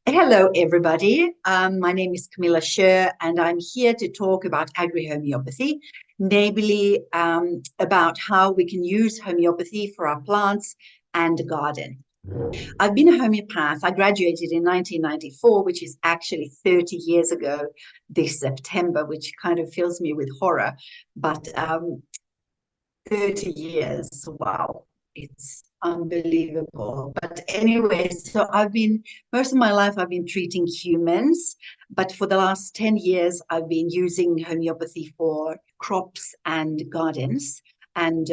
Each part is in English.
Hello, everybody. My name is Camilla Sherr, and I'm here to talk about agrihomeopathy, namely about how we can use homeopathy for our plants and garden. I've been a homeopath. I graduated in 1994, which is actually 30 years ago this September, which kind of fills me with horror. But 30 years, wow, it's unbelievable. But anyway, so most of my life I've been treating humans, but for the last 10 years I've been using homeopathy for crops and gardens. And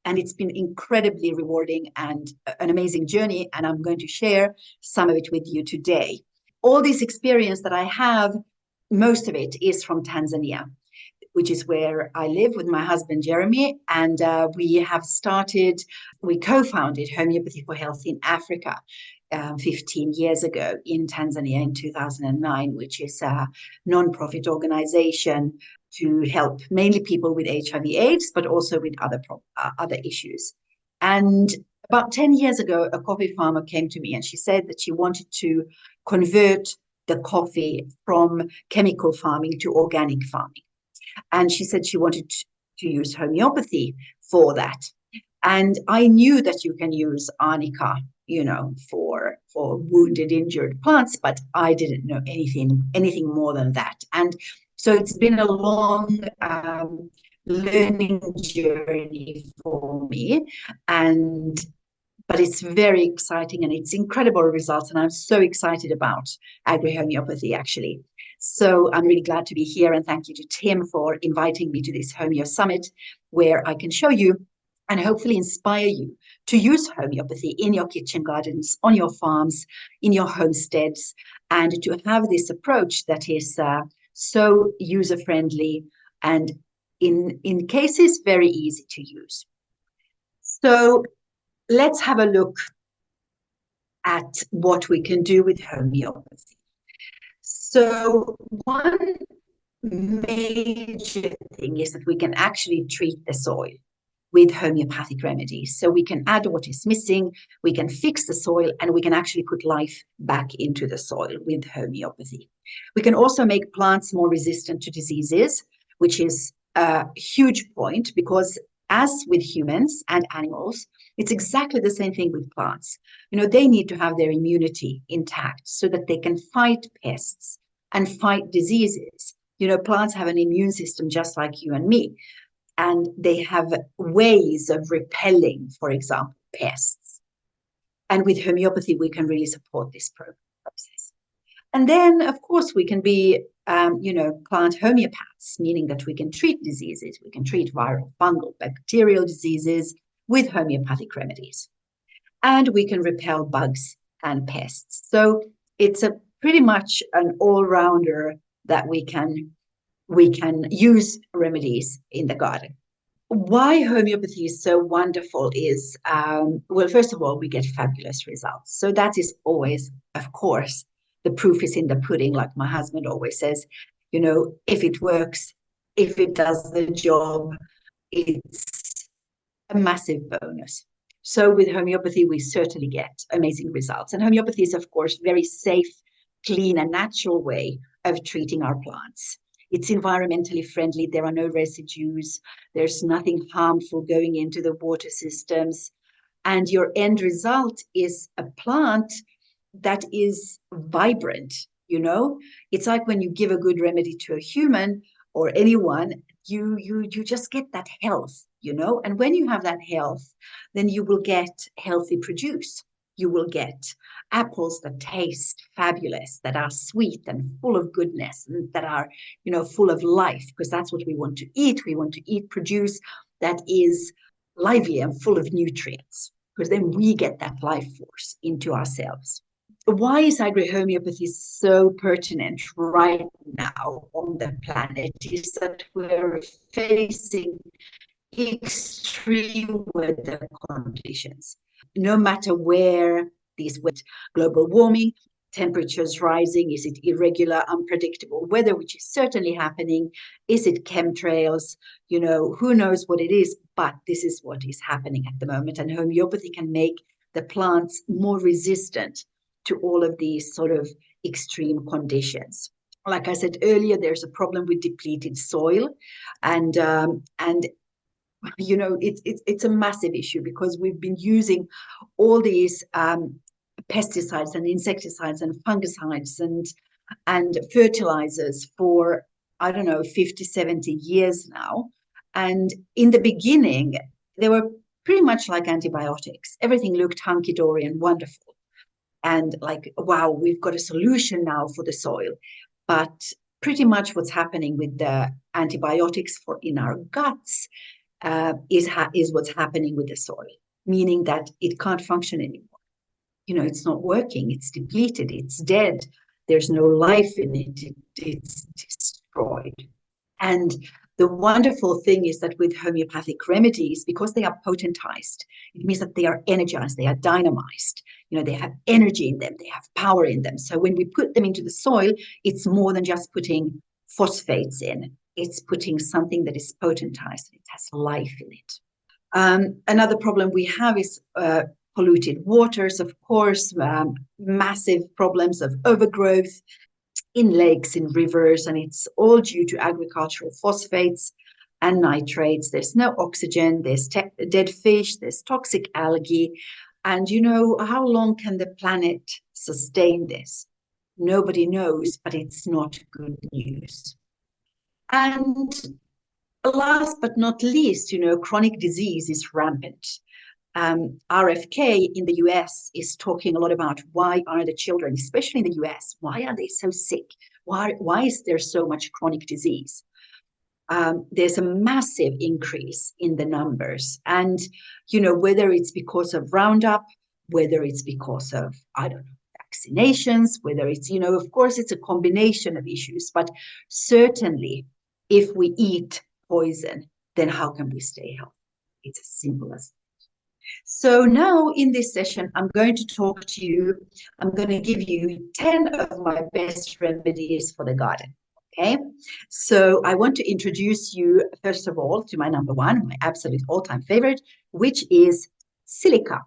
it's been incredibly rewarding and an amazing journey, and I'm going to share some of it with you today. All this experience that I have, most of it is from Tanzania, which is where I live with my husband, Jeremy. And we co-founded Homeopathy for Health in Africa 15 years ago in Tanzania in 2009, which is a non-profit organization to help mainly people with HIV/AIDS, but also with other issues. And about 10 years ago, a coffee farmer came to me and she said that she wanted to convert the coffee from chemical farming to organic farming. And she said she wanted to use homeopathy for that. And I knew that you can use arnica, for wounded, injured plants, but I didn't know anything more than that. And so it's been a long learning journey for me, but it's very exciting and it's incredible results. And I'm so excited about agrihomeopathy, actually. So I'm really glad to be here, and thank you to Tim for inviting me to this HomeoSummit, where I can show you and hopefully inspire you to use homeopathy in your kitchen gardens, on your farms, in your homesteads, and to have this approach that is so user-friendly and in cases very easy to use. So let's have a look at what we can do with homeopathy. So one major thing is that we can actually treat the soil with homeopathic remedies. So we can add what is missing, we can fix the soil, and we can actually put life back into the soil with homeopathy. We can also make plants more resistant to diseases, which is a huge point, because as with humans and animals, it's exactly the same thing with plants. They need to have their immunity intact so that they can fight pests and fight diseases. Plants have an immune system just like you and me, and they have ways of repelling, for example, pests. And with homeopathy, we can really support this process. And then, of course, we can be, plant homeopaths, meaning that we can treat diseases. We can treat viral, fungal, bacterial diseases with homeopathic remedies. And we can repel bugs and pests. So it's pretty much an all-rounder that we can use remedies in the garden. Why homeopathy is so wonderful is, well, first of all, we get fabulous results. So that is always, of course, the proof is in the pudding, like my husband always says. If it works, if it does the job, it's a massive bonus. So with homeopathy, we certainly get amazing results. And homeopathy is, of course, very safe, clean, and natural way of treating our plants. It's environmentally friendly. There are no residues. There's nothing harmful going into the water systems. And your end result is a plant that is vibrant. It's like when you give a good remedy to a human or anyone, you just get that health, and when you have that health, then you will get healthy produce. You will get apples that taste fabulous, that are sweet and full of goodness, and that are, full of life, because that's what we want to eat. We want to eat produce that is lively and full of nutrients, because then we get that life force into ourselves. Why is agrihomeopathy so pertinent right now on the planet is that we're facing extreme weather conditions. No matter where these global warming, temperatures rising, is it irregular, unpredictable weather, which is certainly happening? Is it chemtrails? Who knows what it is, but this is what is happening at the moment. And homeopathy can make the plants more resistant to all of these sort of extreme conditions. Like I said earlier, there's a problem with depleted soil, and it's a massive issue because we've been using all these pesticides and insecticides and fungicides and fertilizers for, I don't know, 50, 70 years now. And in the beginning, they were pretty much like antibiotics. Everything looked hunky-dory and wonderful. And like, wow, we've got a solution now for the soil. But pretty much what's happening with the antibiotics in our guts is what's happening with the soil, meaning that it can't function anymore. It's not working, it's depleted, it's dead, there's no life in it, it's destroyed. And the wonderful thing is that with homeopathic remedies, because they are potentized, it means that they are energized, they are dynamized, they have energy in them, they have power in them. So when we put them into the soil, it's more than just putting phosphates in. It's putting something that is potentized, it has life in it. Another problem we have is polluted waters, of course, massive problems of overgrowth in lakes, in rivers, and it's all due to agricultural phosphates and nitrates. There's no oxygen, there's dead fish, there's toxic algae. And how long can the planet sustain this? Nobody knows, but it's not good news. And last but not least, chronic disease is rampant. RFK in the US is talking a lot about why are the children, especially in the US, why are they so sick? Why is there so much chronic disease? There's a massive increase in the numbers. And, whether it's because of Roundup, whether it's because of, I don't know, vaccinations, whether it's, of course, it's a combination of issues, but certainly if we eat poison, then how can we stay healthy? It's as simple as that. So now in this session, I'm going to talk to you, I'm going to give you 10 of my best remedies for the garden. Okay, so I want to introduce you, first of all, to my number one, my absolute all-time favorite, which is silica.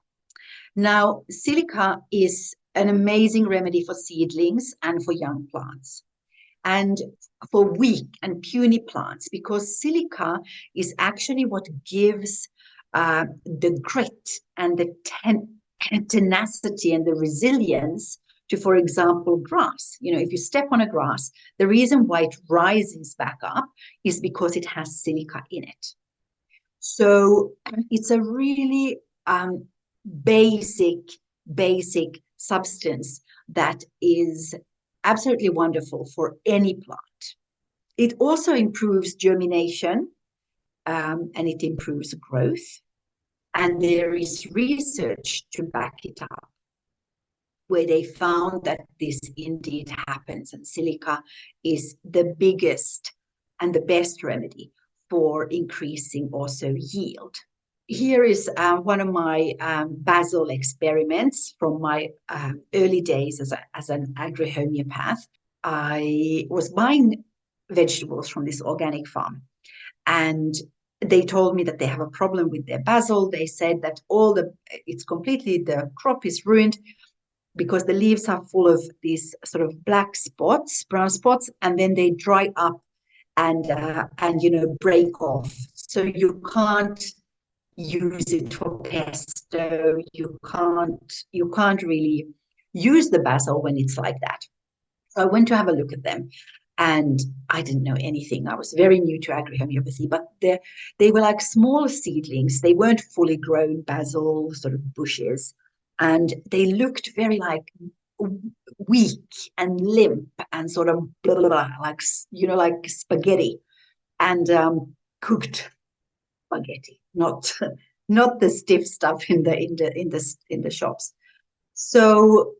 Now, silica is an amazing remedy for seedlings and for young plants, and for weak and puny plants, because silica is actually what gives the grit and the tenacity and the resilience to, for example, grass. If you step on a grass, the reason why it rises back up is because it has silica in it. So it's a really basic substance that is absolutely wonderful for any plant. It also improves germination, and it improves growth. And there is research to back it up, where they found that this indeed happens, and silica is the biggest and the best remedy for increasing also yield. Here is one of my basil experiments from my early days as an agrihomeopath. I was buying vegetables from this organic farm, and they told me that they have a problem with their basil. They said that the crop is ruined because the leaves are full of these sort of black spots, brown spots, and then they dry up and break off. So you can't use it for pesto. You can't really use the basil when it's like that. So I went to have a look at them, and I didn't know anything. I was very new to agrihomeopathy, but they were like small seedlings. They weren't fully grown basil sort of bushes, and they looked very like weak and limp and sort of blah, blah, blah, like spaghetti, and cooked spaghetti, not the stiff stuff in the shops. So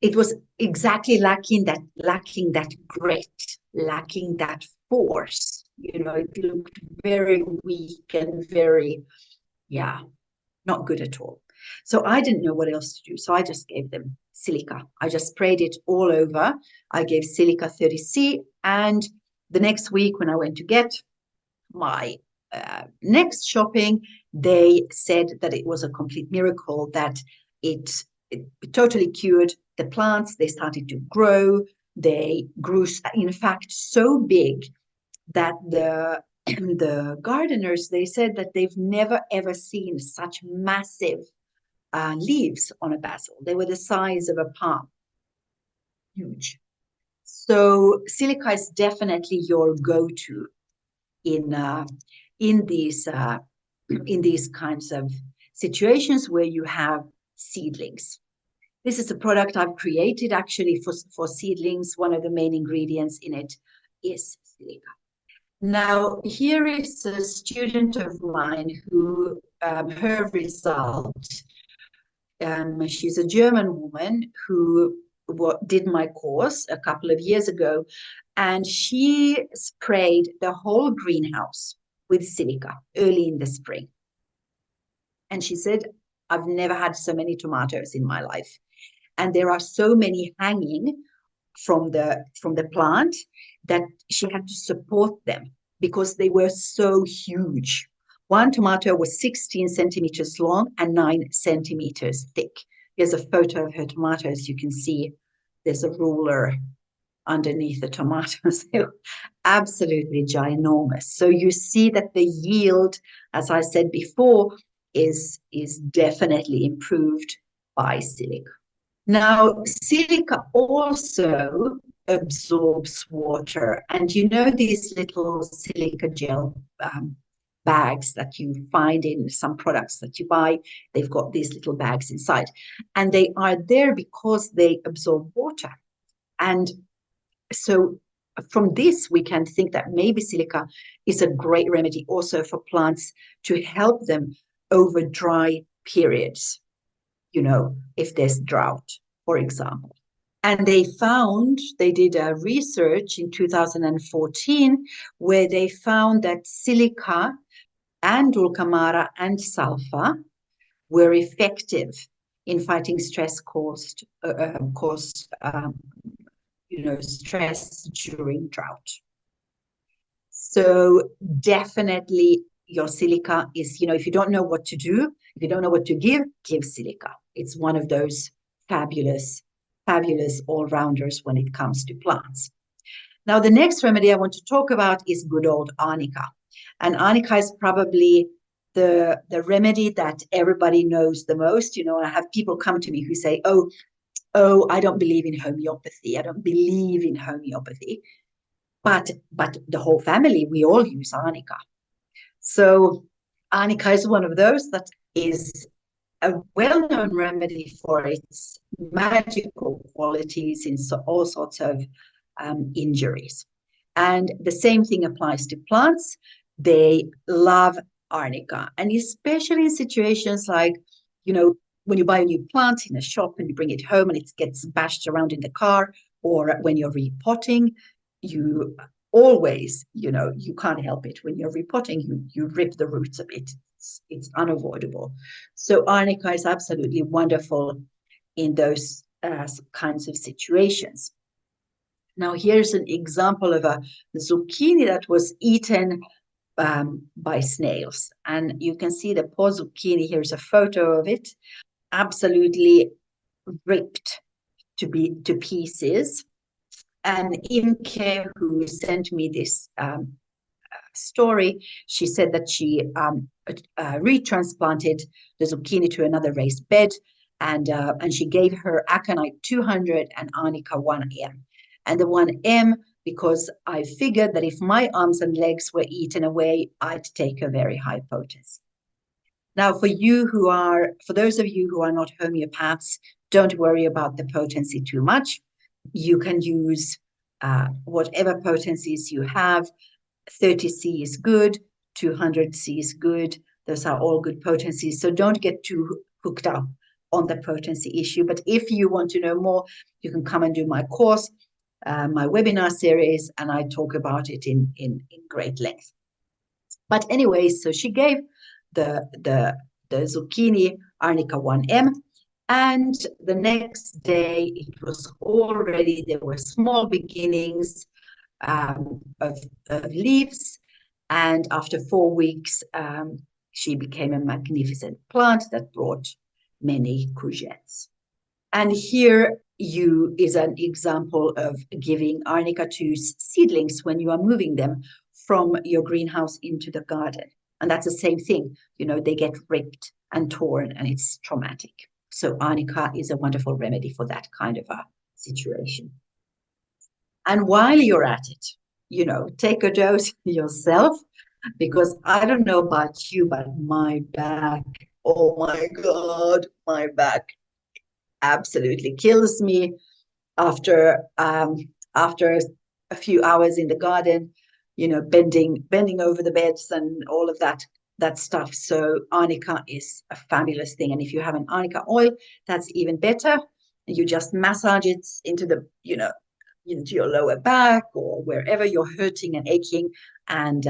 it was exactly lacking that grit, lacking that force. It looked very weak and very, not good at all. So I didn't know what else to do. So I just gave them silica. I just sprayed it all over. I gave silica 30C, and the next week when I went to get my next shopping, they said that it was a complete miracle, that it it totally cured the plants. They started to grow. They grew, in fact, so big that the gardeners, they said that they've never ever seen such massive leaves on a basil. They were the size of a palm, huge. So silica is definitely your go-to in in these uh, in these kinds of situations where you have seedlings. This is a product I've created actually for seedlings. One of the main ingredients in it is silica. Now, here is a student of mine who, her result, she's a German woman who did my course a couple of years ago, and she sprayed the whole greenhouse with silica early in the spring. And she said, I've never had so many tomatoes in my life. And there are so many hanging from the plant that she had to support them because they were so huge. One tomato was 16 centimeters long and 9 centimeters thick. Here's a photo of her tomatoes. You can see there's a ruler underneath the tomatoes. They're absolutely ginormous. So you see that the yield, as I said before, is definitely improved by silica. Now, silica also absorbs water, and you know these little silica gel bags that you find in some products that you buy, they've got these little bags inside, and they are there because they absorb water. And so from this, we can think that maybe silica is a great remedy also for plants to help them over dry periods, if there's drought, for example. And they did a research in 2014 where they found that silica and dulcamara and sulfur were effective in fighting stress caused stress during drought. So definitely your silica is, if you don't know what to do, if you don't know what to give silica. It's one of those fabulous all-rounders when it comes to plants. Now, the next remedy I want to talk about is good old arnica. And arnica is probably the remedy that everybody knows the most. I have people come to me who say, oh, I don't believe in homeopathy. I don't believe in homeopathy. But the whole family, we all use arnica. So arnica is one of those that is a well-known remedy for its magical qualities in all sorts of injuries. And the same thing applies to plants. They love arnica, and especially in situations like, when you buy a new plant in a shop and you bring it home and it gets bashed around in the car, or when you're repotting, you always, you can't help it. When you're repotting, you rip the roots a bit. It's unavoidable. So arnica is absolutely wonderful in those kinds of situations. Now, here's an example of a zucchini that was eaten by snails. And you can see the poor zucchini. Here's a photo of it, absolutely ripped to pieces. And Imke, who sent me this story, she said that she retransplanted the zucchini to another raised bed, and she gave her aconite 200 and arnica 1M. And the 1M, because I figured that if my arms and legs were eaten away, I'd take a very high potency. Now, for those of you who are not homeopaths, don't worry about the potency too much. You can use whatever potencies you have. 30C is good, 200C is good. Those are all good potencies. So don't get too hooked up on the potency issue. But if you want to know more, you can come and do my course, my webinar series, and I talk about it in great length. But anyway, so she gave the zucchini arnica 1M, and the next day it was already, there were small beginnings of leaves, and after 4 weeks she became a magnificent plant that brought many courgettes. And here is an example of giving arnica to seedlings when you are moving them from your greenhouse into the garden. And that's the same thing. They get ripped and torn, and it's traumatic. So arnica is a wonderful remedy for that kind of a situation. And while you're at it, take a dose yourself, because I don't know about you, but my back, oh my God, my back absolutely kills me after a few hours in the garden, bending over the beds and all of that stuff. So arnica is a fabulous thing. And if you have an arnica oil, that's even better. You just massage it into into your lower back or wherever you're hurting and aching. And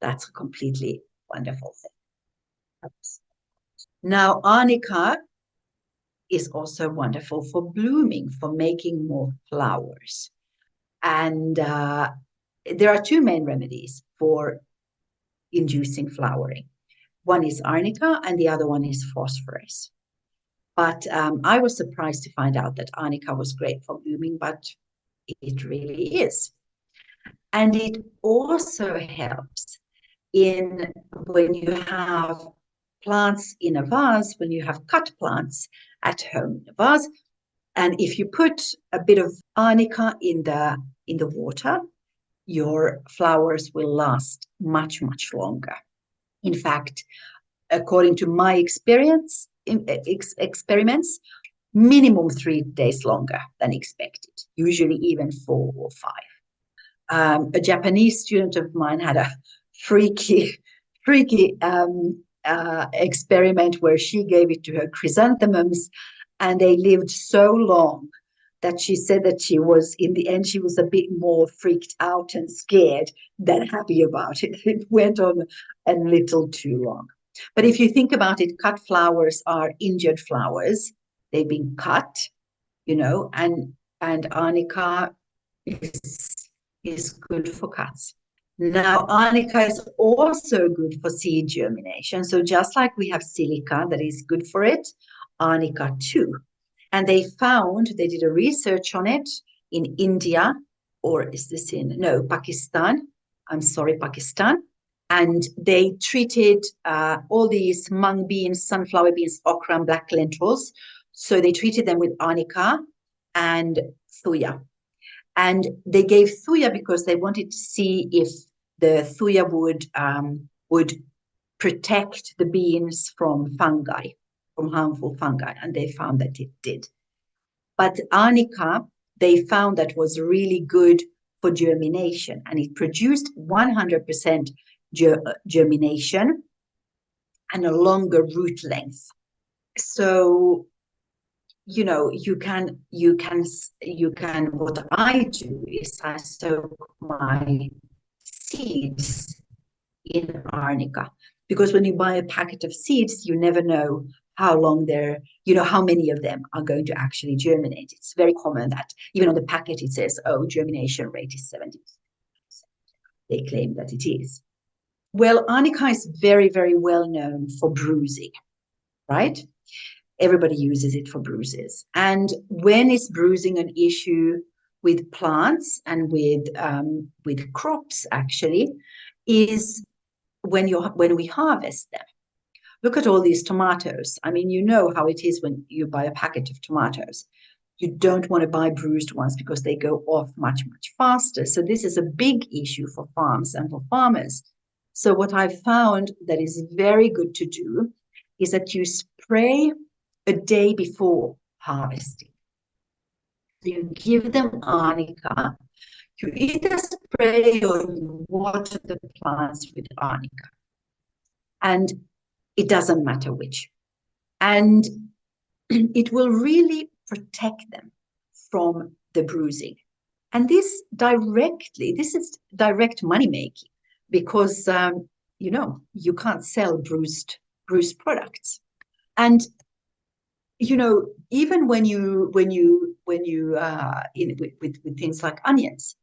that's a completely wonderful thing. Now, arnica is also wonderful for blooming, for making more flowers. And there are two main remedies for inducing flowering. One is arnica and the other one is phosphorus. But I was surprised to find out that arnica was great for blooming, but it really is. And it also helps when you have plants in a vase, when you have cut plants at home in a vase, and if you put a bit of arnica in the water, your flowers will last much, much longer. In fact, according to my experiments, minimum 3 days longer than expected, usually even 4 or 5. A Japanese student of mine had a freaky experiment where she gave it to her chrysanthemums, and they lived so long that she said that in the end, she was a bit more freaked out and scared than happy about it. It went on a little too long. But if you think about it, cut flowers are injured flowers. They've been cut, and arnica is good for cuts. Now, arnica is also good for seed germination. So just like we have silica that is good for it, arnica too. And they did a research on it in India, or is this Pakistan. I'm sorry, Pakistan. And they treated all these mung beans, sunflower beans, okra, and black lentils. So they treated them with arnica and thuya. And they gave thuya because they wanted to see if the thuya would protect the beans from fungi, from harmful fungi, and they found that it did. But arnica, they found that was really good for germination, and it produced 100% germination and a longer root length. So you can what I do is I soak my seeds in arnica, because when you buy a packet of seeds, you never know how long how many of them are going to actually germinate. It's very common that even on the packet it says, germination rate is 70%. They claim that it is. Well, arnica is very, very well known for bruising, right? Everybody uses it for bruises. And when is bruising an issue with plants and with crops, actually, is when we harvest them. Look at all these tomatoes. I mean, you know how it is when you buy a packet of tomatoes. You don't want to buy bruised ones because they go off much, much faster. So this is a big issue for farms and for farmers. So what I found that is very good to do is that you spray a day before harvesting. You give them arnica. You either spray or you water the plants with arnica. And it doesn't matter which. And it will really protect them from the bruising. And this is direct money making, because you can't sell bruised products. And even when you with things like onions,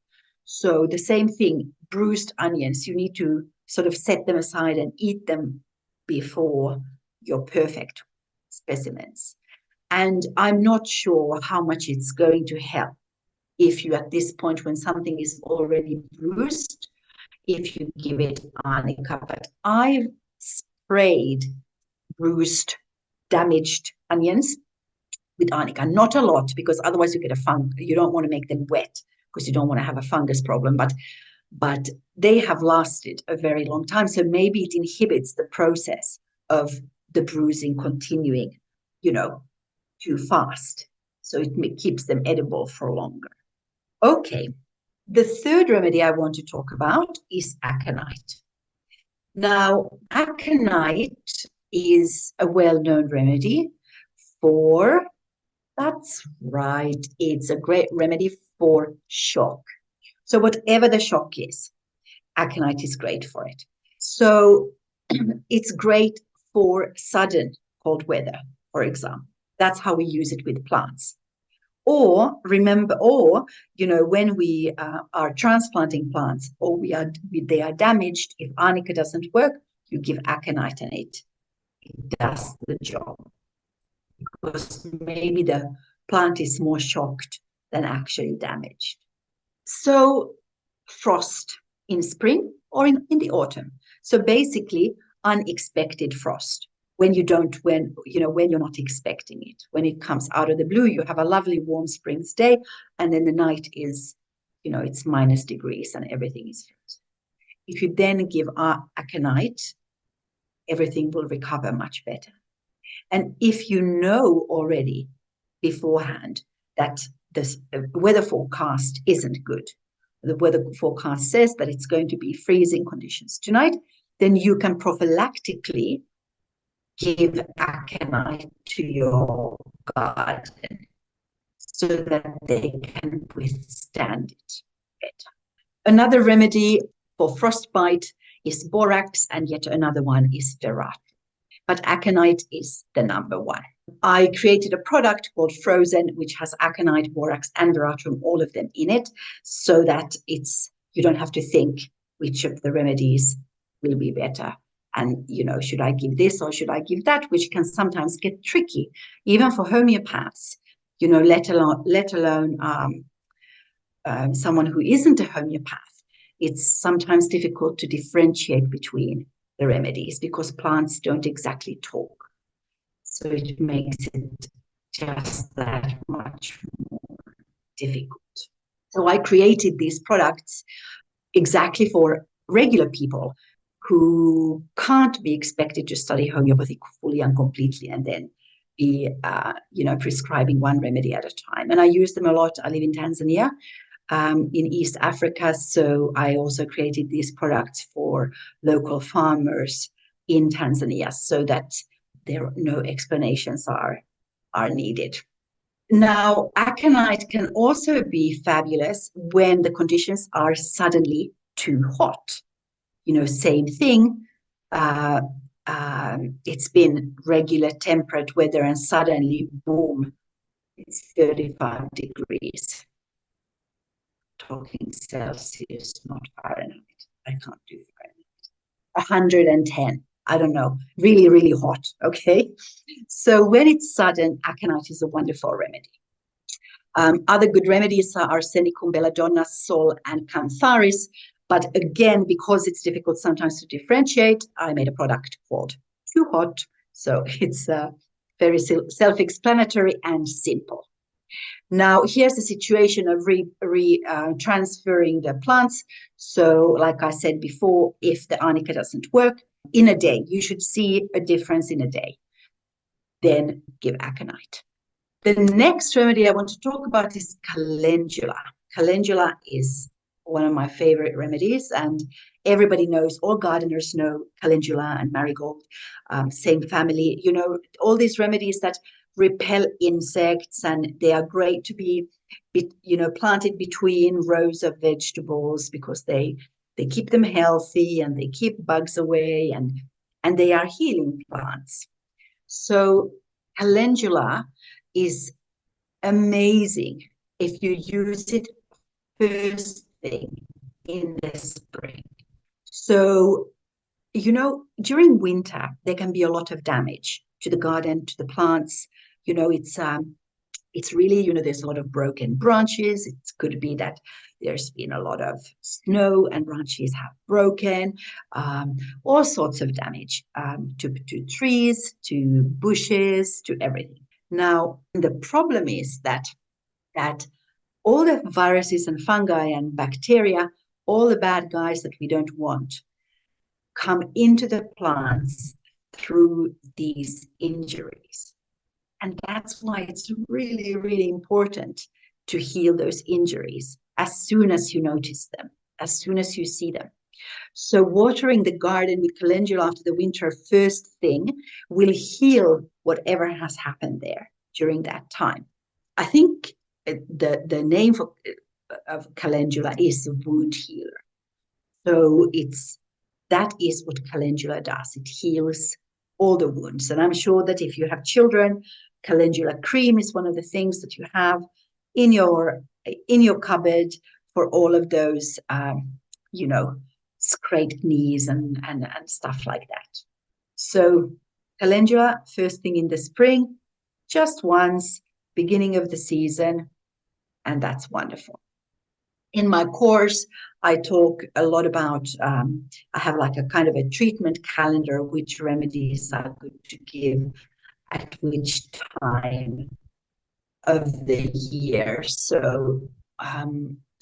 so the same thing, bruised onions, you need to sort of set them aside and eat them before your perfect specimens. And I'm not sure how much it's going to help if you, at this point, when something is already bruised, if you give it arnica. But I've sprayed bruised, damaged onions with arnica. Not a lot, because otherwise you get a fungus. You don't want to make them wet because you don't want to have a fungus problem. But they have lasted a very long time. So maybe it inhibits the process of the bruising continuing, too fast. So it keeps them edible for longer. Okay. The third remedy I want to talk about is aconite. Now, aconite is a well-known remedy for, that's right, it's a great remedy for shock. So whatever the shock is, aconite is great for it. So it's great for sudden cold weather, for example. That's how we use it with plants. Or remember, when we are transplanting plants, or they are damaged, if arnica doesn't work, you give aconite and it does the job. Because maybe the plant is more shocked than actually damaged. So frost in spring or in the autumn. So basically unexpected frost. When you're not expecting it, when it comes out of the blue, you have a lovely warm spring's day, and then the night is, it's minus degrees and everything is frozen. If you then give aconite, everything will recover much better. And if you know already beforehand that the weather forecast isn't good, the weather forecast says that it's going to be freezing conditions tonight, then you can prophylactically give aconite to your garden so that they can withstand it better. Another remedy for frostbite is borax, and yet another one is veratrum. But aconite is the number one. I created a product called Frozen, which has aconite, borax, and veratrum, all of them in it, so that you don't have to think which of the remedies will be better. And, should I give this or should I give that, which can sometimes get tricky, even for homeopaths, let alone someone who isn't a homeopath. It's sometimes difficult to differentiate between the remedies because plants don't exactly talk. So it makes it just that much more difficult. So I created these products exactly for regular people who can't be expected to study homeopathy fully and completely and then be, prescribing one remedy at a time. And I use them a lot. I live in Tanzania, in East Africa. So I also created these products for local farmers in Tanzania so that no explanations are needed. Now, aconite can also be fabulous when the conditions are suddenly too hot. Same thing. It's been regular temperate weather and suddenly, boom, it's 35 degrees. Talking Celsius, not Fahrenheit. I can't do Fahrenheit. 110. I don't know. Really, really hot. Okay. So when it's sudden, aconite is a wonderful remedy. Other good remedies are arsenicum, belladonna, sol, and cantharis. But again, because it's difficult sometimes to differentiate, I made a product called Too Hot. So it's very self-explanatory and simple. Now, here's the situation of transferring the plants. So, like I said before, if the arnica doesn't work in a day, you should see a difference in a day. Then give aconite. The next remedy I want to talk about is calendula. Calendula is one of my favorite remedies, and everybody knows, all gardeners know calendula and marigold, same family. All these remedies that repel insects, and they are great to be planted between rows of vegetables because they keep them healthy and they keep bugs away, and they are healing plants. So calendula is amazing if you use it first thing in the spring. So, during winter, there can be a lot of damage to the garden, to the plants, it's really, there's a lot of broken branches. It could be that there's been a lot of snow and branches have broken, all sorts of damage to trees, to bushes, to everything. Now, the problem is that all the viruses and fungi and bacteria, all the bad guys that we don't want, come into the plants through these injuries. And that's why it's really, really important to heal those injuries as soon as you notice them, as soon as you see them. So watering the garden with calendula after the winter first thing will heal whatever has happened there during that time. I think the name of calendula is wound healer. So that is what calendula does. It heals all the wounds. And I'm sure that if you have children, calendula cream is one of the things that you have in your cupboard for all of those, scraped knees and stuff like that. So calendula, first thing in the spring, just once, beginning of the season, and that's wonderful. In my course, I talk a lot about, I have like a kind of a treatment calendar, which remedies are good to give at which time of the year. So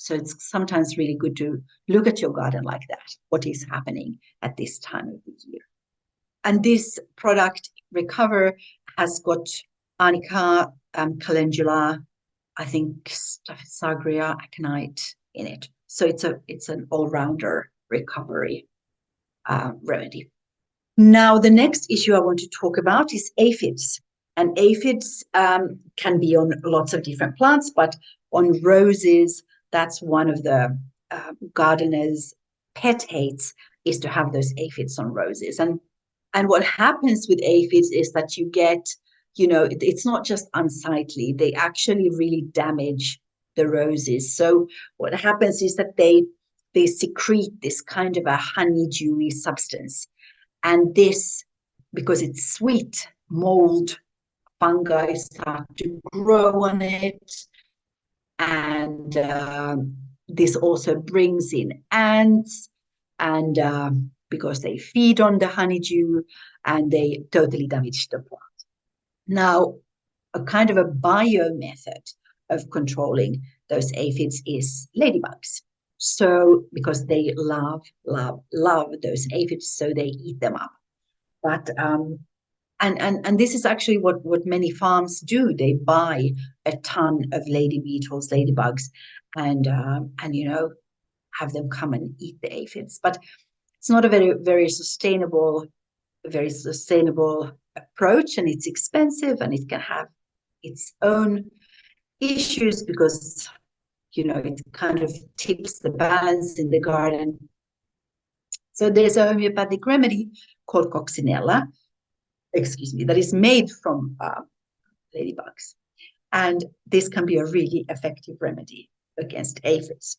it's sometimes really good to look at your garden like that. What is happening at this time of the year? And this product, Recover, has got arnica, calendula, I think Sagria, aconite in it. So it's an all-rounder recovery remedy. Now, the next issue I want to talk about is aphids. And aphids can be on lots of different plants, but on roses, that's one of the gardeners' pet hates, is to have those aphids on roses. And what happens with aphids is that you get, it's not just unsightly, they actually really damage the roses. So what happens is that they secrete this kind of a honeydewy substance. And this, because it's sweet, mold, fungi start to grow on it. And this also brings in ants, and because they feed on the honeydew, and they totally damage the plant. Now, a kind of a bio method of controlling those aphids is ladybugs. So, because they love those aphids, so they eat them up. But and this is actually what many farms do. They buy a ton of lady beetles, ladybugs, and have them come and eat the aphids. But it's not a very sustainable approach, and it's expensive, and it can have its own issues because it kind of tips the balance in the garden. So there's a homeopathic remedy called coccinella, that is made from ladybugs, and this can be a really effective remedy against aphids.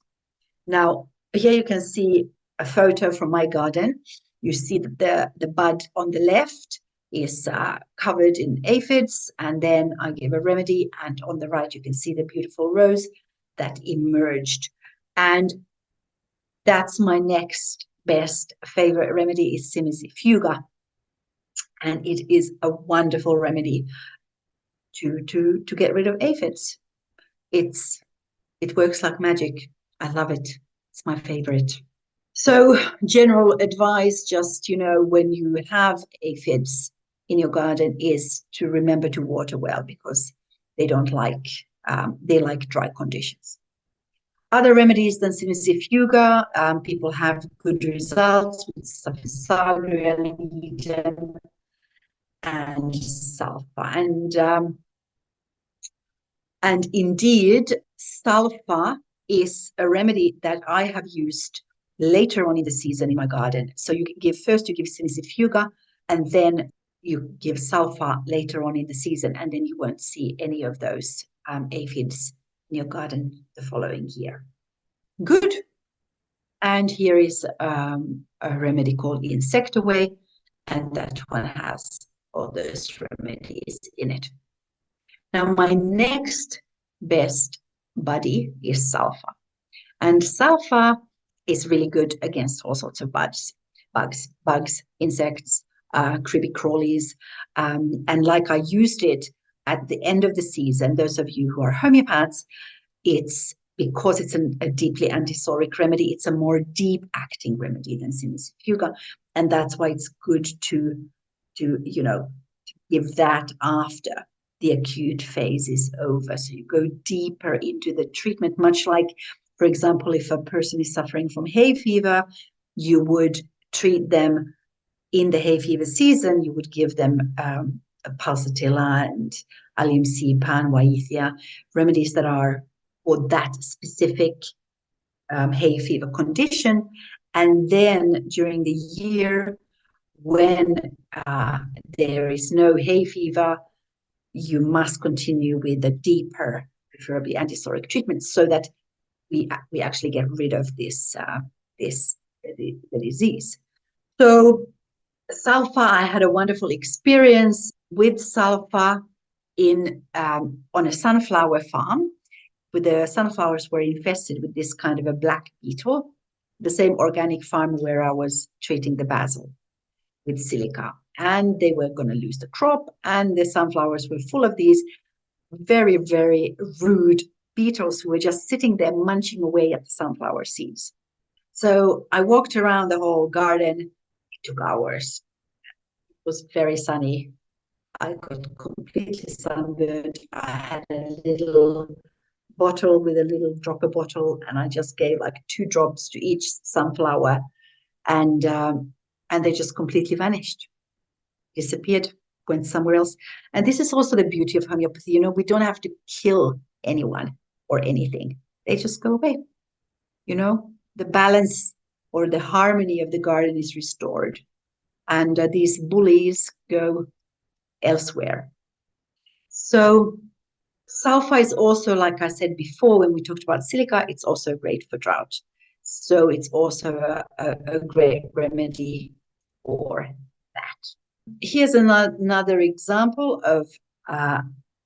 Now, here you can see a photo from my garden. You see that the bud on the left is covered in aphids, and then I gave a remedy, and on the right you can see the beautiful rose that emerged. And that's my next best favorite remedy is Simicifuga, and it is a wonderful remedy to get rid of aphids. It works like magic. I love it. It's my favorite. So general advice, just, when you have aphids in your garden, is to remember to water well, because they don't like, they like dry conditions. Other remedies than Simicifuga, people have good results with Sagria and sulfur. And indeed, sulfur is a remedy that I have used later on in the season in my garden. So you give Simicifuga, and then you give sulfur later on in the season, and then you won't see any of those aphids in your garden the following year. Good. And here is a remedy called Insectaway, and that one has all those remedies in it. Now, my next best buddy is sulfur. And sulfur is really good against all sorts of bugs, insects, creepy crawlies. And like I used it at the end of the season, those of you who are homeopaths, it's because it's a deeply antisoric remedy, it's a more deep acting remedy than Cimicifuga. And that's why it's good to give that after the acute phase is over. So you go deeper into the treatment, much like, for example, if a person is suffering from hay fever, you would treat them in the hay fever season, you would give them pulsatilla and allium cepa and wyethia, remedies that are for that specific hay fever condition. And then during the year, when there is no hay fever, you must continue with the deeper, preferably antisoric treatment, so that we actually get rid of the disease. So sulfur, I had a wonderful experience with sulfur on a sunflower farm. With the sunflowers were infested with this kind of a black beetle, the same organic farm where I was treating the basil with silica. And they were going to lose the crop, and the sunflowers were full of these very, very rude beetles who were just sitting there munching away at the sunflower seeds. So I walked around the whole garden. It took hours. It was very sunny. I got completely sunburned. I had a little bottle with a little dropper bottle, and I just gave like 2 drops to each sunflower, and they just completely vanished, disappeared, went somewhere else. And this is also the beauty of homeopathy. We don't have to kill anyone or anything. They just go away. The balance or the harmony of the garden is restored, and these bullies go elsewhere. So sulfur is also, like I said before, when we talked about silica, it's also great for drought. So it's also a great remedy for that. Here's another example of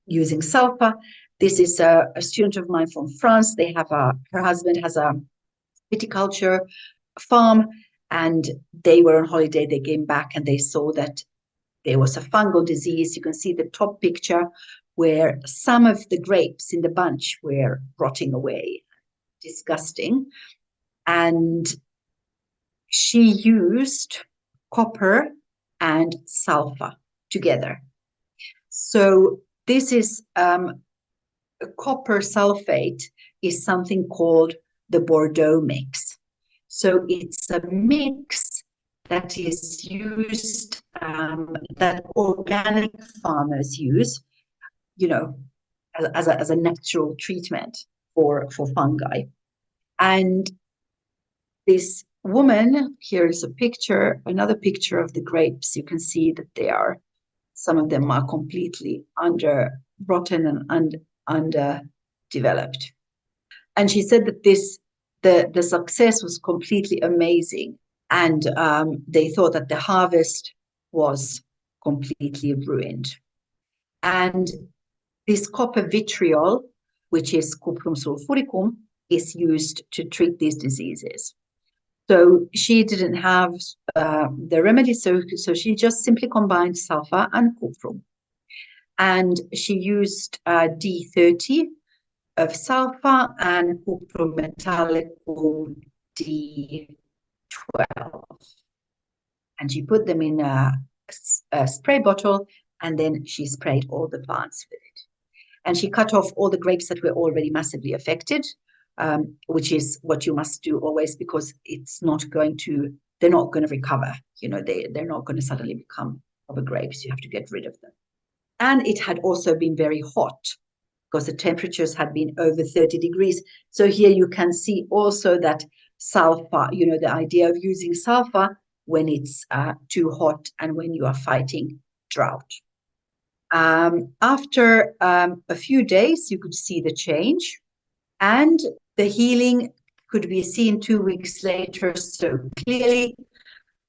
using sulfur. This is a student of mine from France. Her husband has a viticulture farm, and they were on holiday. They came back and they saw that there was a fungal disease. You can see the top picture where some of the grapes in the bunch were rotting away. Disgusting. And she used copper and sulfur together. So this is copper sulfate is something called the Bordeaux mix. So it's a mix that is used, that organic farmers use, as a natural treatment for fungi. And this woman, here is another picture of the grapes. You can see that some of them are completely rotten and underdeveloped. And she said that the success was completely amazing. And they thought that the harvest was completely ruined. And this copper vitriol, which is cuprum sulfuricum, is used to treat these diseases. So she didn't have the remedy, so she just simply combined sulfur and cuprum. And she used D30 of sulfur and cuprum metallicum D12. And she put them in a spray bottle, and then she sprayed all the plants with it. And she cut off all the grapes that were already massively affected, which is what you must do always, because they're not going to recover. They're not going to suddenly become proper grapes. You have to get rid of them. And it had also been very hot, because the temperatures had been over 30 degrees. So here you can see also that sulfur, the idea of using sulfur when it's too hot and when you are fighting drought. After a few days, you could see the change, and the healing could be seen 2 weeks later. So clearly,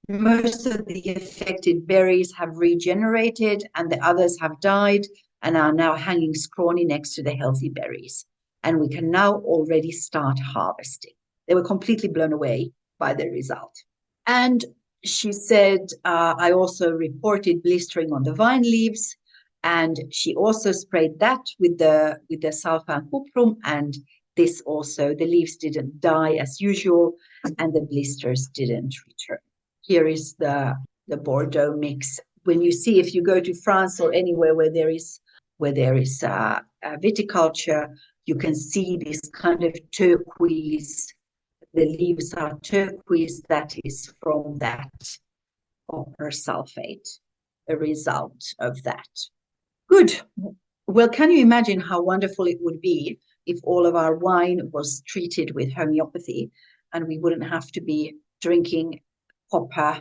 most of the affected berries have regenerated and the others have died, and are now hanging scrawny next to the healthy berries. And we can now already start harvesting. They were completely blown away by the result. And she said, I also reported blistering on the vine leaves, and she also sprayed that with the sulfur and cuprum, and this also, the leaves didn't die as usual, and the blisters didn't return. Here is the Bordeaux mix. When you see, if you go to France or anywhere where there is a viticulture, you can see this kind of turquoise. The leaves are turquoise. That is from that copper sulfate, a result of that. Good. Well, can you imagine how wonderful it would be if all of our wine was treated with homeopathy, and we wouldn't have to be drinking copper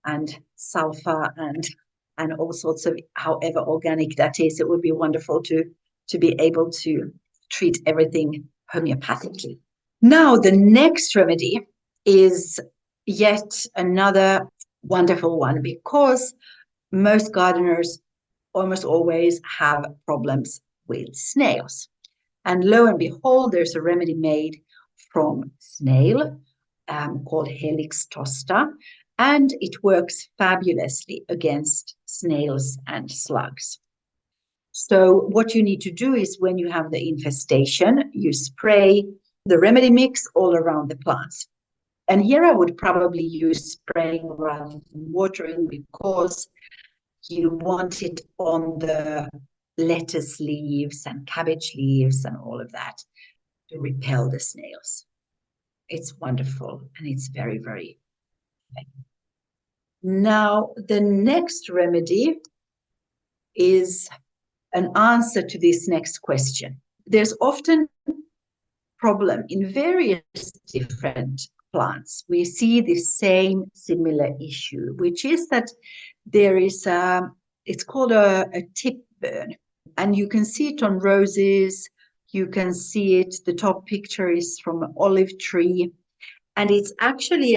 and sulfur and all sorts of, however organic that is. It would be wonderful to be able to treat everything homeopathically. Now, the next remedy is yet another wonderful one, because most gardeners almost always have problems with snails. And lo and behold, there's a remedy made from snail called Helix tosta, and it works fabulously against snails and slugs. So what you need to do is, when you have the infestation, you spray the remedy mix all around the plants. And here I would probably use spraying rather than watering, because you want it on the lettuce leaves and cabbage leaves and all of that to repel the snails. It's wonderful, and it's very, very effective. Now, the next remedy is an answer to this next question. There's often problem in various different plants. We see the same similar issue, which is that there is it's called a tip burn, and you can see it on roses. You can see it, the top picture is from an olive tree, and it's actually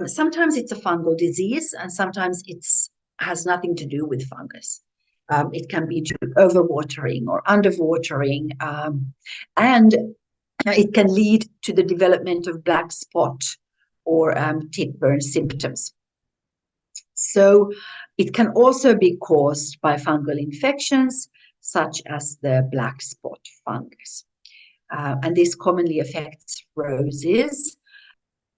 sometimes it's a fungal disease, and sometimes it's has nothing to do with fungus. It can be due to overwatering or underwatering, and it can lead to the development of black spot or tip burn symptoms. So it can also be caused by fungal infections, such as the black spot fungus. And this commonly affects roses,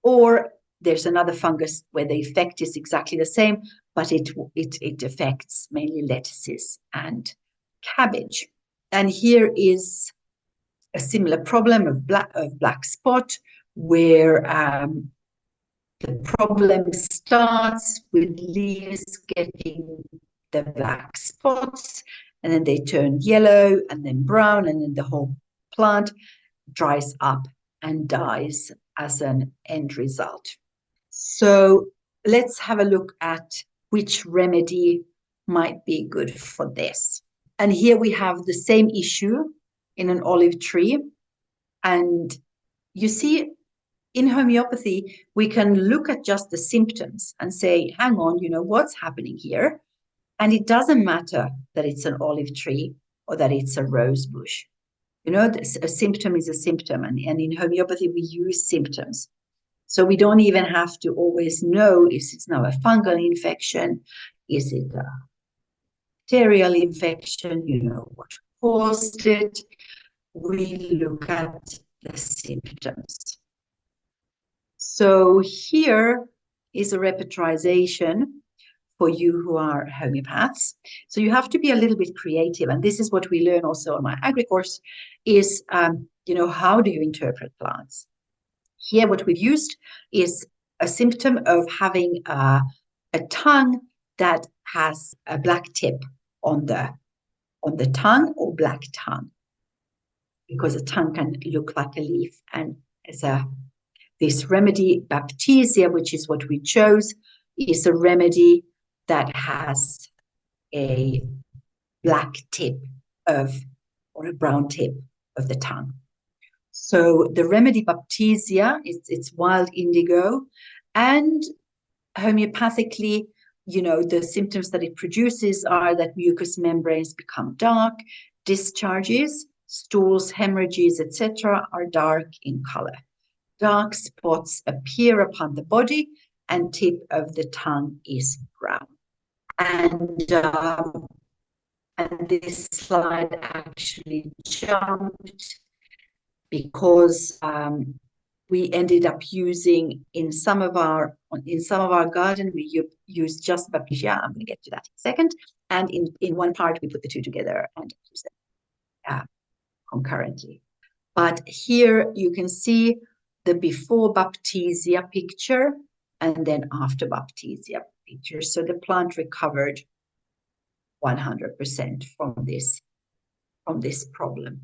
or there's another fungus where the effect is exactly the same, but it affects mainly lettuces and cabbage. And here is a similar problem of black spot, where the problem starts with leaves getting the black spots, and then they turn yellow and then brown, and then the whole plant dries up and dies as an end result. So let's have a look at which remedy might be good for this. And here we have the same issue in an olive tree. And you see, in homeopathy, we can look at just the symptoms and say, hang on, what's happening here? And it doesn't matter that it's an olive tree or that it's a rose bush. A symptom is a symptom. And in homeopathy, we use symptoms. So we don't even have to always know if it's now a fungal infection, is it a bacterial infection, what caused it. We look at the symptoms. So here is a repertorization for you who are homeopaths. So you have to be a little bit creative, and this is what we learn also on my Agri course, is, how do you interpret plants? Here what we've used is a symptom of having a tongue that has a black tip on the tongue, or black tongue, because a tongue can look like a leaf. And this remedy, Baptisia, which is what we chose, is a remedy that has a black tip or a brown tip of the tongue. So the remedy Baptisia, it's wild indigo, and homeopathically the symptoms that it produces are that mucous membranes become dark, discharges, stools, hemorrhages, etc. are dark in color. Dark spots appear upon the body and tip of the tongue is brown. And this slide actually jumped because we ended up using in some of our garden we use just Baptisia. I'm going to get to that in a second. And in one part we put the two together and use them concurrently. But here you can see the before Baptisia picture and then after Baptisia picture. So the plant recovered 100% from this problem.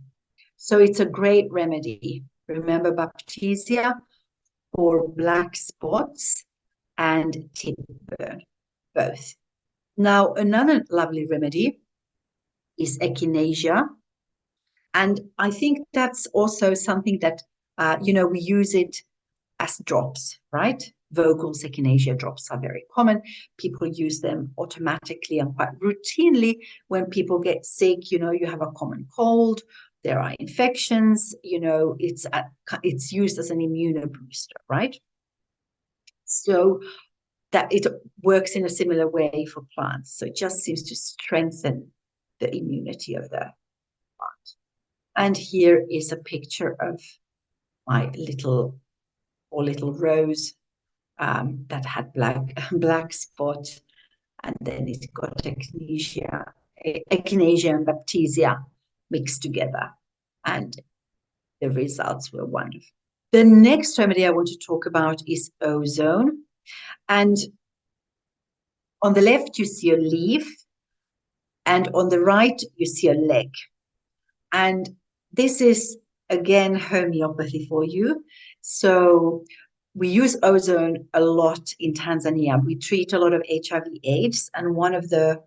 So it's a great remedy. Remember Baptisia for black spots and tip burn, both. Now, another lovely remedy is echinacea. And I think that's also something that, we use it as drops, right? Vogels, echinacea drops are very common. People use them automatically and quite routinely when people get sick. You have a common cold, there are infections, it's used as an immunobooster, right? So that it works in a similar way for plants. So it just seems to strengthen the immunity of the plant. And here is a picture of my little rose that had black spot, and then it got echinacea and Baptisia mixed together, and the results were wonderful. The next remedy I want to talk about is ozone. And on the left, you see a leaf, and on the right, you see a leg. And this is, again, homeopathy for you. So we use ozone a lot in Tanzania. We treat a lot of HIV/AIDS, and one of the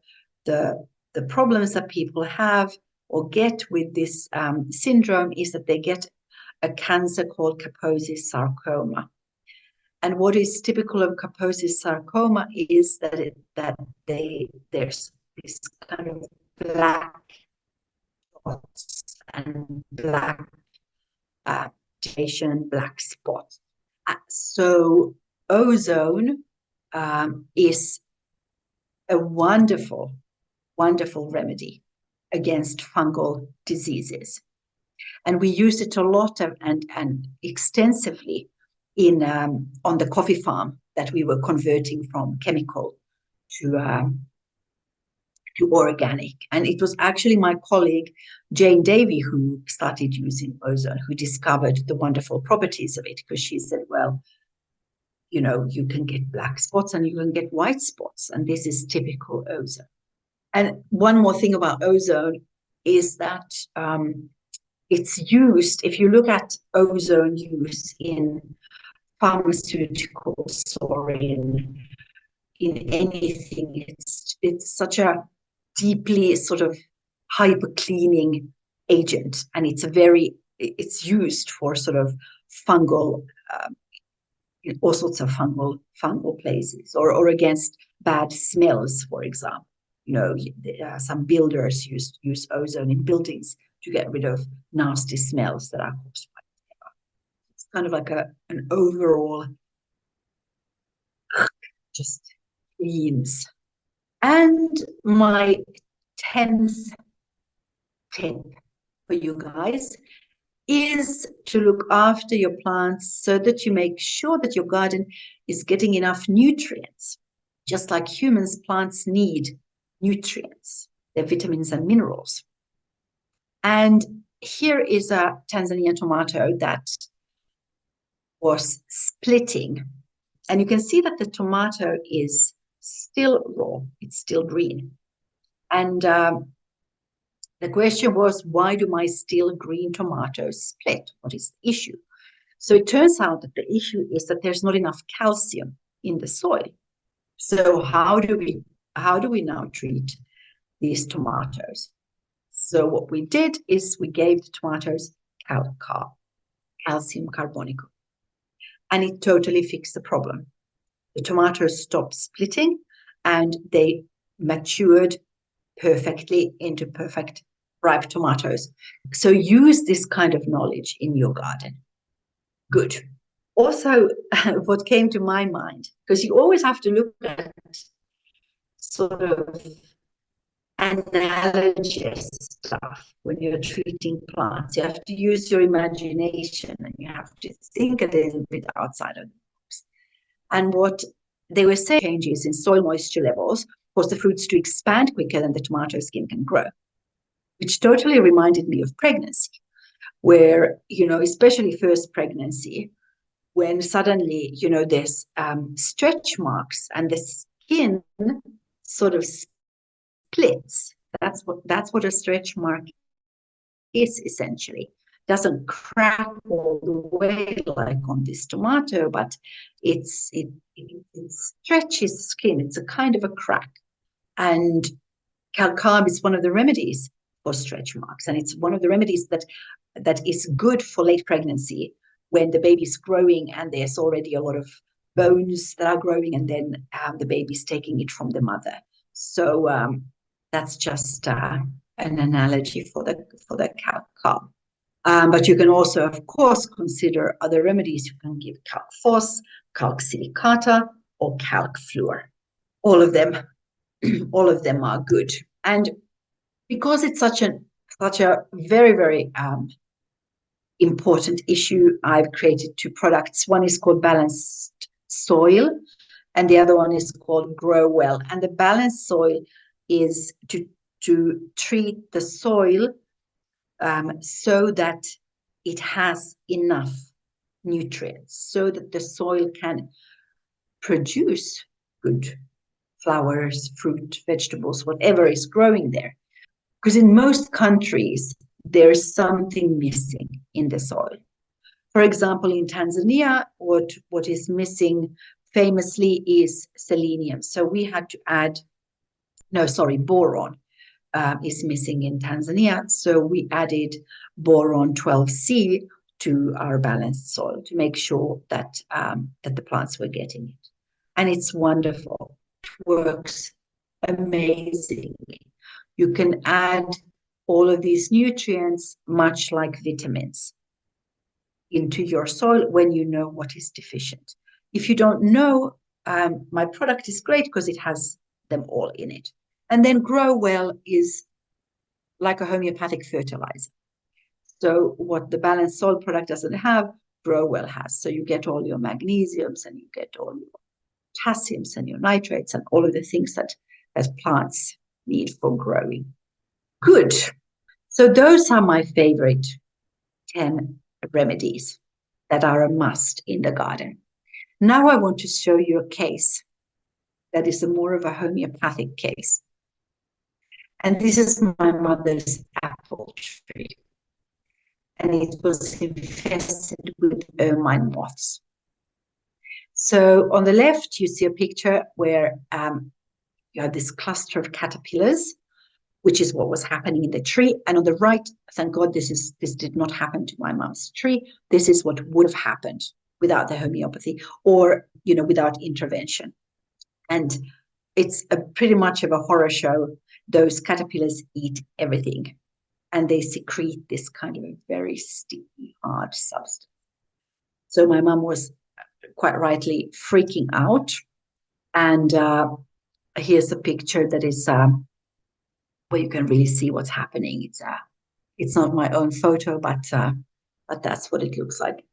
problems that people have or get with this syndrome is that they get a cancer called Kaposi's sarcoma. And what is typical of Kaposi's sarcoma is that there's this kind of black dots and black black spots. So ozone is a wonderful remedy against fungal diseases. And we use it a lot and extensively on the coffee farm that we were converting from chemical to organic. And it was actually my colleague, Jane Davey, who started using ozone, who discovered the wonderful properties of it, because she said, well, you can get black spots and you can get white spots, and this is typical ozone. And one more thing about ozone is that it's used, if you look at ozone use in pharmaceuticals or in anything, it's such a deeply sort of hyper cleaning agent, and it's used for sort of fungal all sorts of fungal places, or against bad smells, for example. Some builders use ozone in buildings to get rid of nasty smells that are caused by it. It's kind of like an overall just cleans. And my 10th tip for you guys is to look after your plants so that you make sure that your garden is getting enough nutrients. Just like humans, plants need nutrients, their vitamins and minerals. And here is a Tanzanian tomato that was splitting. And you can see that the tomato is still raw, it's still green. And the question was, why do my still green tomatoes split? What is the issue? So it turns out that the issue is that there's not enough calcium in the soil. So how do we now treat these tomatoes? So what we did is we gave the tomatoes calcium carbonicum, and it totally fixed the problem. The tomatoes stopped splitting, and they matured perfectly into perfect ripe tomatoes. So use this kind of knowledge in your garden. Good. Also, what came to my mind, because you always have to look at sort of analogous stuff when you're treating plants. You have to use your imagination and you have to think a little bit outside of the box. And what they were saying changes in soil moisture levels cause the fruits to expand quicker than the tomato skin can grow, which totally reminded me of pregnancy, where, especially first pregnancy, when suddenly, there's stretch marks and the skin sort of splits. That's what a stretch mark is essentially. Doesn't crack all the way like on this tomato, but it stretches the skin. It's a kind of a crack. And calcarb is one of the remedies for stretch marks, and it's one of the remedies that is good for late pregnancy when the baby's growing and there's already a lot of bones that are growing, and then the baby's taking it from the mother. So that's just an analogy for the calcarb. But you can also, of course, consider other remedies. You can give calc phos, calc silicata, or calc fluor. All of them are good. And because it's such a very, very important issue, I've created two products. One is called Balanced Soil, and the other one is called Grow Well. And the balanced soil is to treat the soil so that it has enough nutrients, so that the soil can produce good flowers, fruit, vegetables, whatever is growing there. Because in most countries, there's something missing in the soil. For example, in Tanzania, what is missing famously is selenium. So we had to add, boron is missing in Tanzania. So we added boron 12C to our balanced soil to make sure that the plants were getting it. And it's wonderful. It works amazingly. You can add all of these nutrients, much like vitamins, into your soil when you know what is deficient. If you don't know, my product is great because it has them all in it. And then Grow Well is like a homeopathic fertilizer. So what the balanced soil product doesn't have, Grow Well has. So you get all your magnesiums and you get all your potassiums and your nitrates and all of the things that plants need for growing. Good. So those are my favorite 10 remedies that are a must in the garden. Now I want to show you a case that is more of a homeopathic case. And this is my mother's apple tree. And it was infested with ermine moths. So on the left, you see a picture where you have this cluster of caterpillars, which is what was happening in the tree. And on the right, thank God this did not happen to my mom's tree. This is what would have happened without the homeopathy or, without intervention. And it's pretty much of a horror show. Those caterpillars eat everything and they secrete this kind of a very sticky, hard substance. So my mom was quite rightly freaking out. And here's a picture that is where you can really see what's happening. It's not my own photo, but that's what it looks like.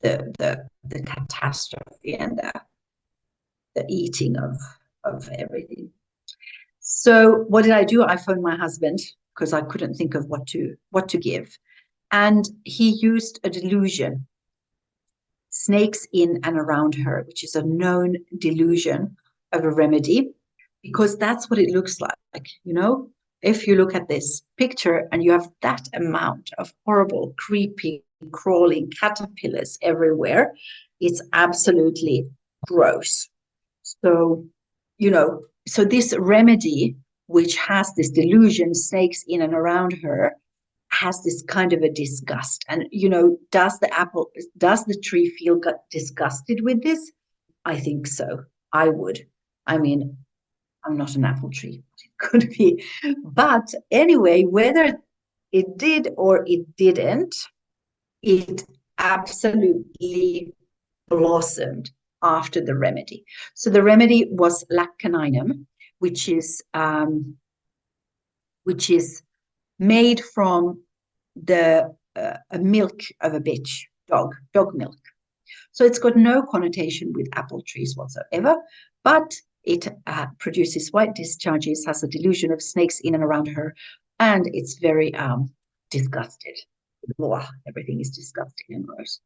The catastrophe and the eating of everything. So what did I do? I phoned my husband because I couldn't think of what to give. And he used a delusion, snakes in and around her, which is a known delusion of a remedy, because that's what it looks like, If you look at this picture and you have that amount of horrible, creepy, crawling caterpillars everywhere, it's absolutely gross. So, so this remedy, which has this delusion, snakes in and around her, has this kind of a disgust. And, does the tree feel disgusted with this? I think so. I would. I mean, I'm not an apple tree. It could be. But anyway, whether it did or it didn't, it absolutely blossomed after the remedy. So the remedy was laccaninum, which is made from the milk of a bitch, dog milk. So it's got no connotation with apple trees whatsoever, but it produces white discharges, has a delusion of snakes in and around her, and it's very disgusted. Blah, everything is disgusting and gross.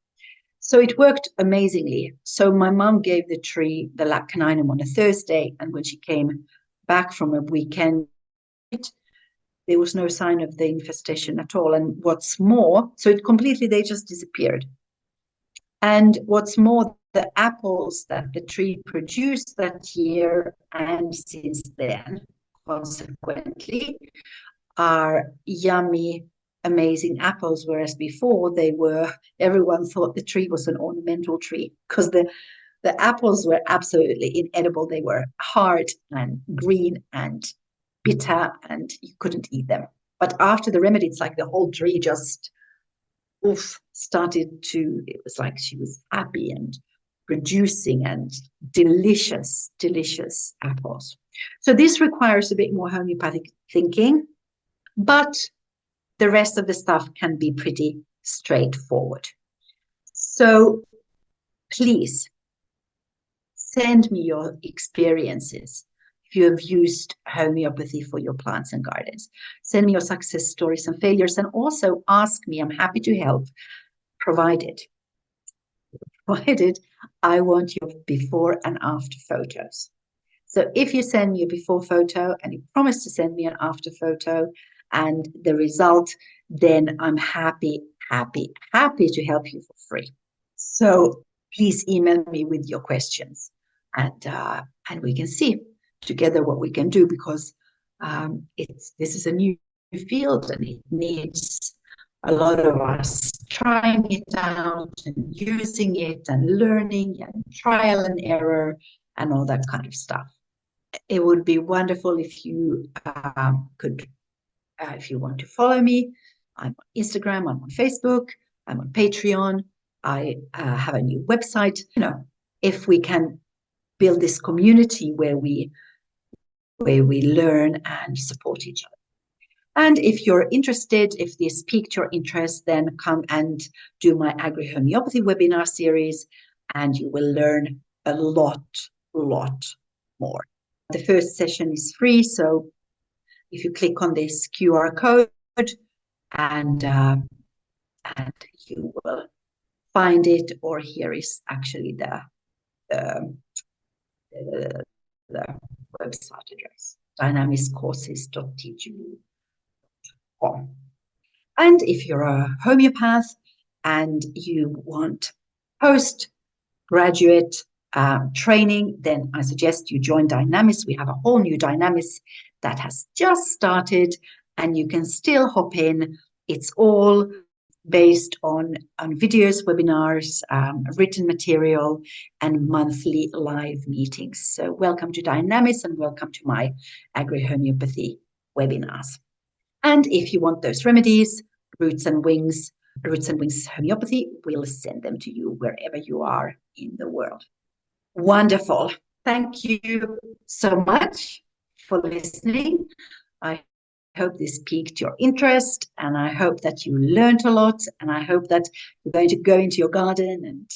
So it worked amazingly. So my mom gave the tree the laccaninum on a Thursday, and when she came back from a weekend, there was no sign of the infestation at all. And what's more, so it completely, they just disappeared. And what's more, the apples that the tree produced that year and since then, consequently, are yummy, amazing apples, whereas before everyone thought the tree was an ornamental tree because the apples were absolutely inedible. They were hard and green and bitter and you couldn't eat them. But after the remedy, it's like the whole tree just it was like she was happy and producing and delicious apples. So this requires a bit more homeopathic thinking, but the rest of the stuff can be pretty straightforward. So please send me your experiences. If you have used homeopathy for your plants and gardens, send me your success stories and failures, and also ask me. I'm happy to help, provided I want your before and after photos. So if you send me a before photo and you promise to send me an after photo and the result, then I'm happy to help you for free. So please email me with your questions, and we can see together what we can do, because this is a new field and it needs a lot of us trying it out and using it and learning and trial and error and all that kind of stuff. It would be wonderful if you could, if you want to follow me. I'm on Instagram, I'm on Facebook, I'm on Patreon. I have a new website. If we can build this community where we learn and support each other. And if you're interested, if this piqued your interest, then come and do my Agrihomoeopathy webinar series, and you will learn a lot more. The first session is free, so if you click on this QR code, and you will find it, or here is actually the website address, dynamiscourses.tgu.com. And if you're a homeopath and you want postgraduate training, then I suggest you join Dynamis. We have a whole new Dynamis that has just started, and you can still hop in. It's all based on videos, webinars, written material, and monthly live meetings. So welcome to Dynamis and welcome to my Agrihomoeopathy webinars. And if you want those remedies, Roots and Wings Homeopathy, we'll send them to you wherever you are in the world. Wonderful. Thank you so much for listening. I hope this piqued your interest, and I hope that you learned a lot, and I hope that you're going to go into your garden and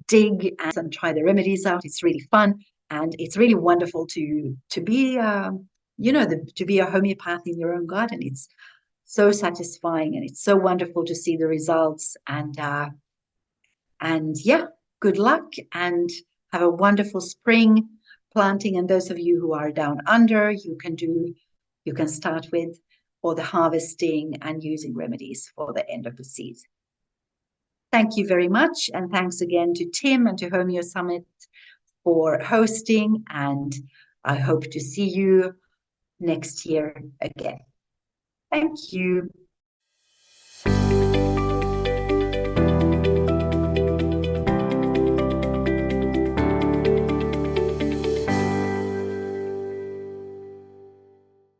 dig and try the remedies out. It's really fun, and it's really wonderful to be to be a homeopath in your own garden. It's so satisfying, and it's so wonderful to see the results. And yeah, good luck and have a wonderful spring planting. And those of you who are down under, you can start with or the harvesting and using remedies for the end of the season. Thank you very much. And thanks again to Tim and to HomeoSummit for hosting. And I hope to see you next year again. Thank you.